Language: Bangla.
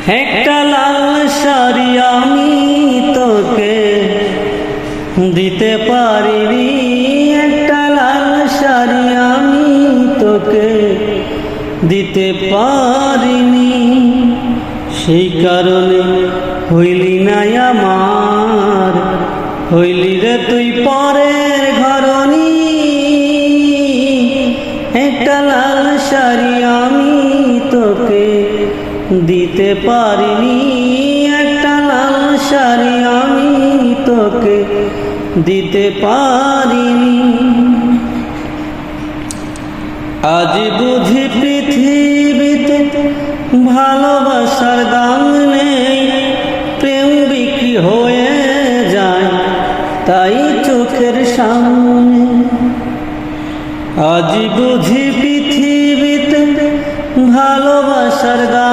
একটা লাল শাড়ি আমি তোকে দিতে পারিনি, একটা লাল শাড়ি আমি তোকে দিতে পারিনি। সেই কারণে হইলি না আমার, হইলি রে তুই পরের ঘরনি। একটা লাল শাড়ি আমি তোকে দিতে পারিনি, একটা লাল শাড়ি আমি তোকে দিতে পারিনি। আজ বুঝি পৃথিবীতে ভালোবাসার দাম নেই, প্রেম বিক্রি হয়ে যায় তাই চোখের সামনে। আজ বুঝি পৃথিবীতে ভালোবাসার দাম